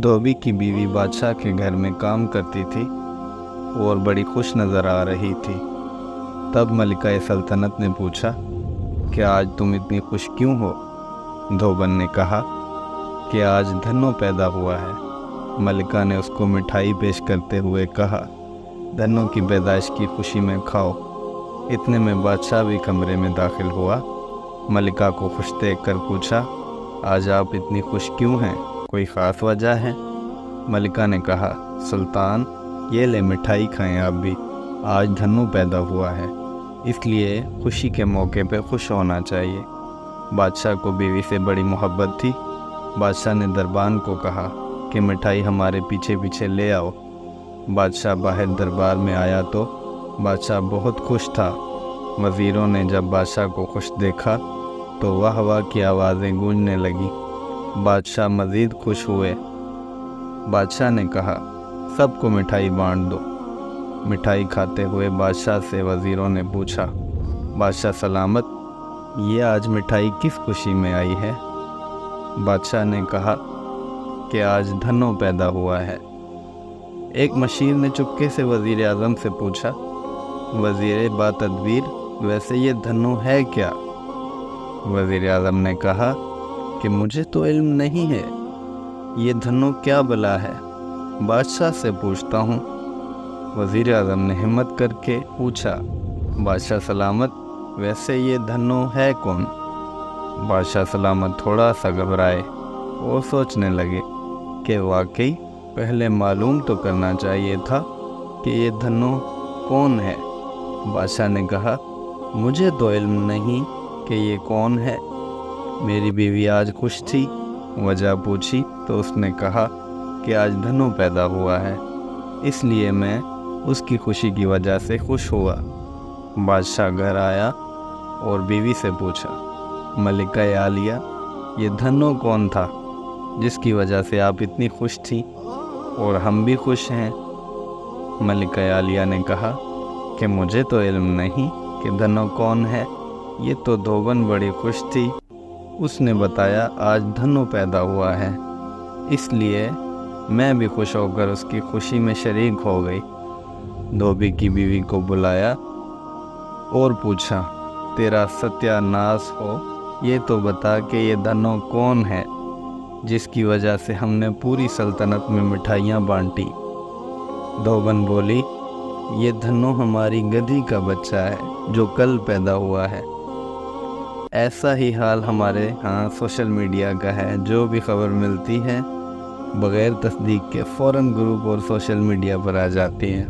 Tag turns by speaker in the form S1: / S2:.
S1: धोबी की बीवी बादशाह के घर में काम करती थी और बड़ी खुश नज़र आ रही थी। तब मलिका सल्तनत ने पूछा कि आज तुम इतनी खुश क्यों हो? धोबन ने कहा कि आज धन्नो पैदा हुआ है। मलिका ने उसको मिठाई पेश करते हुए कहा, धन्नो की पैदाइश की खुशी में खाओ। इतने में बादशाह भी कमरे में दाखिल हुआ। मलिका को खुश देखकर पूछा, आज आप इतनी खुश क्यों हैं? कोई ख़ास वजह है? मलिका ने कहा, सुल्तान ये ले मिठाई खाएं आप भी, आज धन्नो पैदा हुआ है, इसलिए खुशी के मौके पे खुश होना चाहिए। बादशाह को बीवी से बड़ी मोहब्बत थी। बादशाह ने दरबान को कहा कि मिठाई हमारे पीछे पीछे ले आओ। बादशाह बाहर दरबार में आया तो बादशाह बहुत खुश था। वज़ीरों ने जब बादशाह को खुश देखा तो वाह वाह की आवाज़ें गूंजने लगी। बादशाह मज़ीद खुश हुए। बादशाह ने कहा, सबको मिठाई बांट दो। मिठाई खाते हुए बादशाह से वज़ीरों ने पूछा, बादशाह सलामत, ये आज मिठाई किस खुशी में आई है? बादशाह ने कहा कि आज धन्नो पैदा हुआ है। एक मशीर ने चुपके से वज़ीर आज़म से पूछा, वज़ीर बातदबीर, वैसे ये धन्नो है क्या? वज़ीर आज़म ने कहा कि मुझे तो इल्म नहीं है, ये धन्नो क्या बला है, बादशाह से पूछता हूँ। वज़ीर आज़म ने हिम्मत करके पूछा, बादशाह सलामत, वैसे ये धन्नो है कौन? बादशाह सलामत थोड़ा सा घबराए और सोचने लगे कि वाकई पहले मालूम तो करना चाहिए था कि ये धन्नो कौन है। बादशाह ने कहा, मुझे तो इल्म नहीं कि ये कौन है। मेरी बीवी आज खुश थी, वजह पूछी तो उसने कहा कि आज धन्नो पैदा हुआ है, इसलिए मैं उसकी खुशी की वजह से खुश हुआ। बादशाह घर आया और बीवी से पूछा, मलिका आलिया, ये धन्नो कौन था जिसकी वजह से आप इतनी खुश थी और हम भी खुश हैं? मलिका आलिया ने कहा कि मुझे तो इल्म नहीं कि धन्नो कौन है, ये तो धोबन बड़ी खुश थी, उसने बताया आज धन्नो पैदा हुआ है, इसलिए मैं भी खुश होकर उसकी खुशी में शरीक हो गई। धोबी की बीवी को बुलाया और पूछा, तेरा सत्यानाश हो, ये तो बता कि ये धन्नो कौन है जिसकी वजह से हमने पूरी सल्तनत में मिठाइयाँ बांटी। धोबन बोली, ये धन्नो हमारी गधी का बच्चा है जो कल पैदा हुआ है। ऐसा ही हाल हमारे यहाँ सोशल मीडिया का है। जो भी खबर मिलती है बग़ैर तस्दीक के फ़ौरन ग्रुप और सोशल मीडिया पर आ जाती है।